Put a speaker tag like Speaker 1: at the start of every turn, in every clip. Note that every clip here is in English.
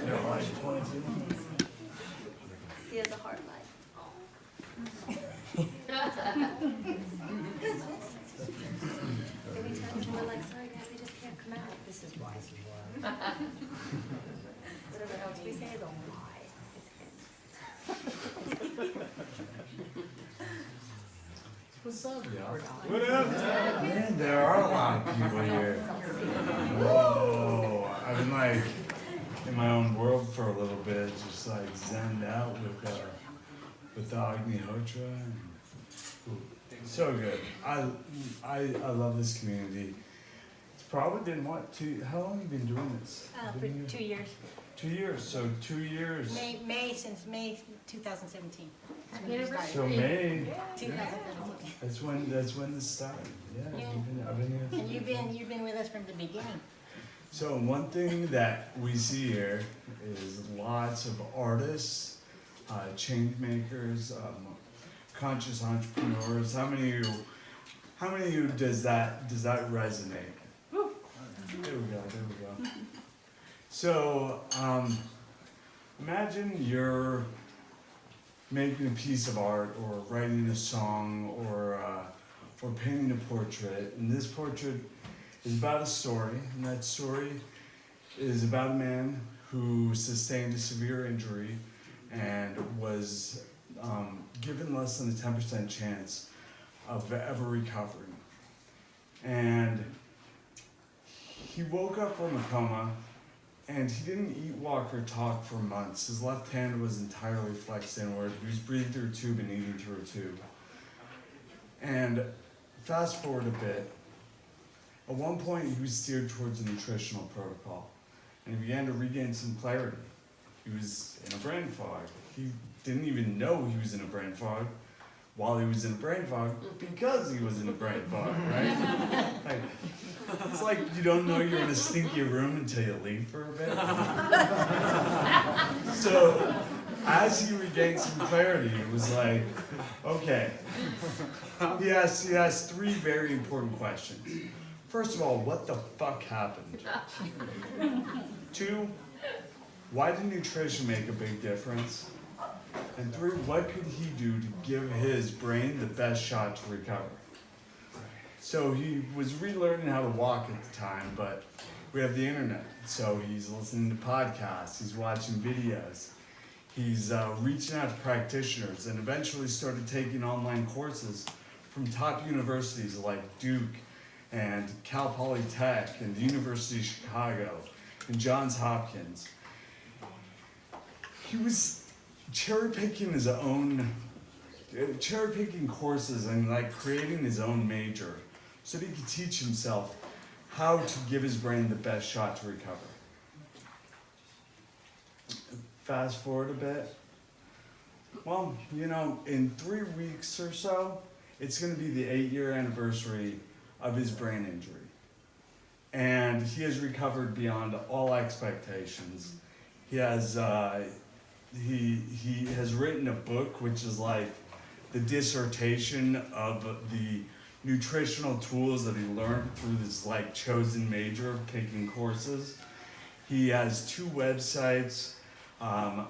Speaker 1: He has a hard life. Every time we're like, sorry guys, we just can't come out. This is why. Whatever else we say is a lie.
Speaker 2: What's up, y'all?
Speaker 3: What up? Man, there are a lot of people here. Whoa. I've been like in my own world for a little bit, just like zenned out with Agnihotra. And, so good. I love this community. It's probably been what, how long have you been doing this?
Speaker 4: For 2 years.
Speaker 3: 2 years, so 2 years.
Speaker 4: Since May 2017.
Speaker 3: So May,
Speaker 4: 2017.
Speaker 3: that's when this started. Yeah, I've been here.
Speaker 4: And you've been with us from the beginning.
Speaker 3: So one thing that we see here is lots of artists, change makers, conscious entrepreneurs. How many of you does that resonate? Woo. There we go. So imagine you're making a piece of art or writing a song or painting a portrait, and this portrait is about a story, and that story is about a man who sustained a severe injury and was given less than a 10% chance of ever recovering. And he woke up from a coma, and he didn't eat, walk, or talk for months. His left hand was entirely flexed inward. He was breathing through a tube and eating through a tube. And fast forward a bit, at one point he was steered towards a nutritional protocol, and he began to regain some clarity. He was in a brain fog. He didn't even know he was in a brain fog while he was in a brain fog because he was in a brain fog, right? Like, it's like you don't know you're in a stinky room until you leave for a bit. So as he regained some clarity, it was like, okay. He asked three very important questions. First of all, what the fuck happened? 2, why did nutrition make a big difference? And 3, what could he do to give his brain the best shot to recover? So he was relearning how to walk at the time, but we have the internet. So he's listening to podcasts, he's watching videos, he's reaching out to practitioners, and eventually started taking online courses from top universities like Duke and Cal Polytech and the University of Chicago and Johns Hopkins. He was cherry-picking courses and like creating his own major so that he could teach himself how to give his brain the best shot to recover. Fast forward a bit. Well, in 3 weeks or so, it's going to be the 8-year anniversary of his brain injury. And he has recovered beyond all expectations. He has he has written a book which is like the dissertation of the nutritional tools that he learned through this like chosen major of taking courses. He has 2 websites, a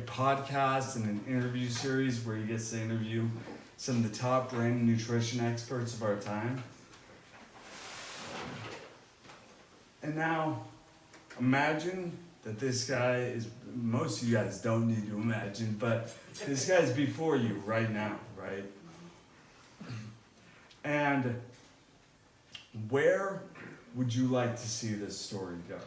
Speaker 3: podcast and an interview series where he gets to interview some of the top brain and nutrition experts of our time. And now, imagine that this guy is, most of you guys don't need to imagine, but this guy's before you right now, right? And where would you like to see this story go?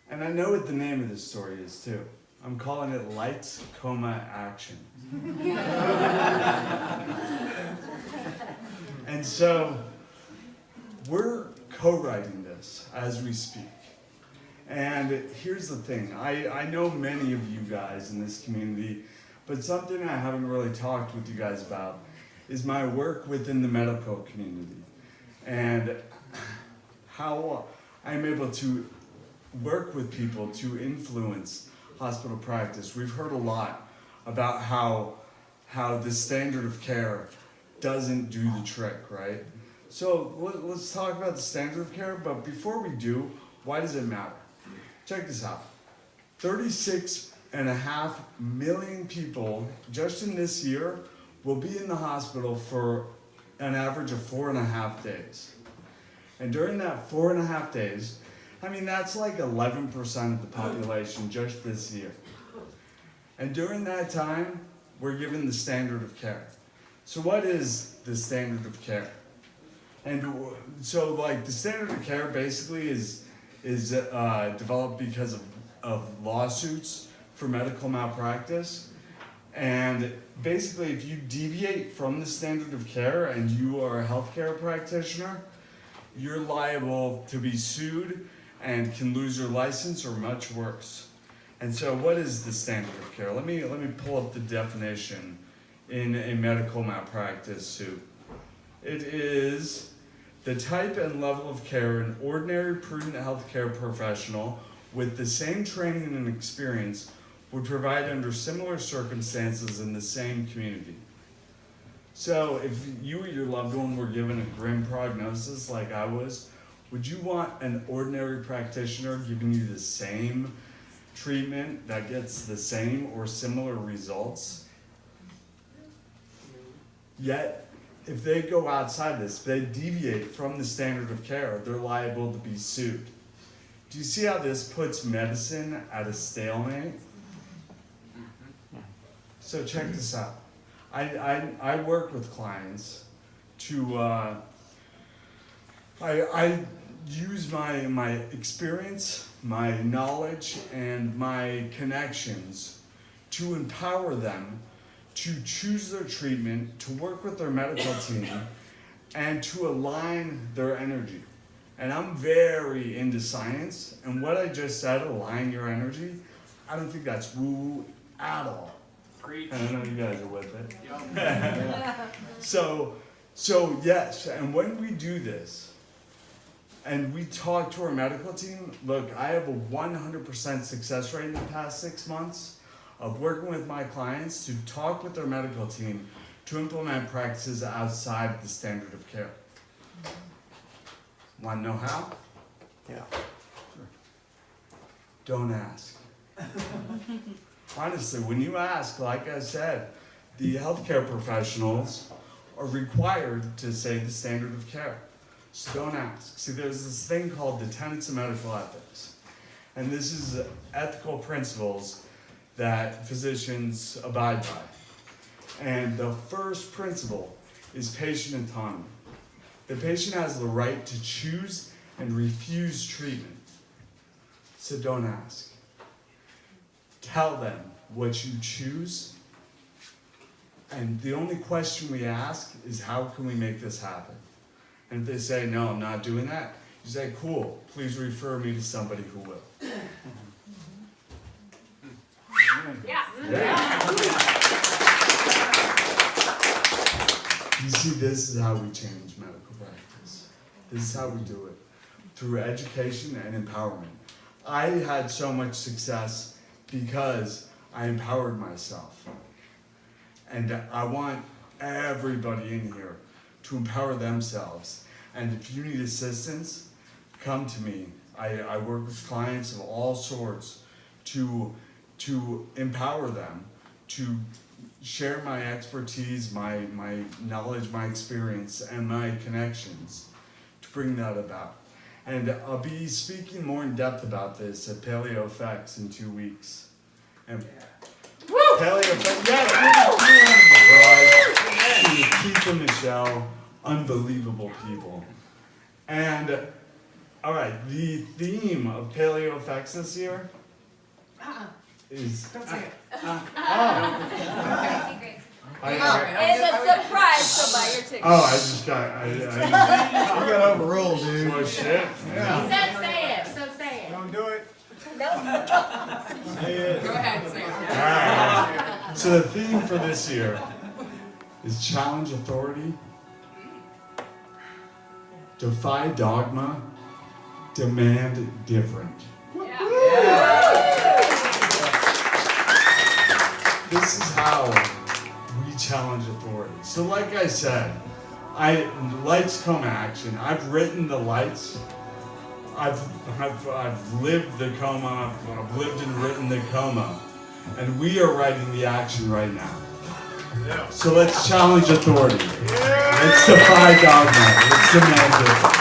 Speaker 3: And I know what the name of this story is too. I'm calling it Lights, Coma, Action. And so, we're co-writing this as we speak. And here's the thing, I know many of you guys in this community, but something I haven't really talked with you guys about is my work within the medical community and how I'm able to work with people to influence hospital practice. We've heard a lot about how the standard of care doesn't do the trick, right? So let's talk about the standard of care, but before we do, Why does it matter? Check this out. 36.5 million people just in this year will be in the hospital for an average of 4.5 days. And during that 4.5 days, I mean, that's like 11% of the population just this year. And during that time, we're given the standard of care. So what is the standard of care? And so like the standard of care basically is developed because of lawsuits for medical malpractice. And basically if you deviate from the standard of care and you are a healthcare practitioner, you're liable to be sued and can lose your license or much worse. And so what is the standard of care? Let me pull up the definition in a medical malpractice suit. It is the type and level of care an ordinary prudent healthcare professional with the same training and experience would provide under similar circumstances in the same community. So if you or your loved one were given a grim prognosis like I was, would you want an ordinary practitioner giving you the same treatment that gets the same or similar results? Yet, if they go outside this, if they deviate from the standard of care, they're liable to be sued. Do you see how this puts medicine at a stalemate? So check this out. I work with clients to, I use my experience, my knowledge, and my connections to empower them to choose their treatment, to work with their medical team, and to align their energy. And I'm very into science, and what I just said, align your energy, I don't think that's woo-woo at all.
Speaker 5: Preach.
Speaker 3: And I know you guys are with it. So yes, and when we do this, and we talk to our medical team, look, I have a 100% success rate in the past 6 months of working with my clients to talk with their medical team to implement practices outside the standard of care. Want to know how?
Speaker 5: Yeah.
Speaker 3: Don't ask. Honestly, when you ask, like I said, the healthcare professionals are required to say the standard of care. So don't ask. See, there's this thing called the tenets of medical ethics. And this is ethical principles that physicians abide by. And the first principle is patient autonomy. The patient has the right to choose and refuse treatment. So don't ask. Tell them what you choose. And the only question we ask is, how can we make this happen? And if they say, no, I'm not doing that, you say, cool, please refer me to somebody who will.
Speaker 1: Yeah.
Speaker 3: You see, this is how we change medical practice. This is how we do it, through education and empowerment. I had so much success because I empowered myself. And I want everybody in here to empower themselves. And if you need assistance, come to me. I work with clients of all sorts to empower them, to share my expertise, my knowledge, my experience, and my connections to bring that about. And I'll be speaking more in depth about this at Paleo Effects in 2 weeks. And Paleo Effects, yes, Keith and Michelle, unbelievable people. And all right, the theme of Paleo Effects this year is.
Speaker 2: Don't say it.
Speaker 1: It's a surprise, so buy your ticket.
Speaker 3: Oh, I just got.
Speaker 5: You got overruled, dude.
Speaker 3: Oh shit.
Speaker 5: Yeah.
Speaker 4: He said say it, so say it.
Speaker 5: Don't do it.
Speaker 4: No.
Speaker 5: Say it.
Speaker 2: Go ahead, say it.
Speaker 3: Alright. So the theme for this year is challenge authority, defy dogma, demand different. This is how we challenge authority. So like I said, lights come action. I've written the lights I've lived the coma. I've lived and written the coma, and we are writing the action right now.
Speaker 5: Yeah.
Speaker 3: So let's challenge authority. Let's defy dogma. Let's demand it.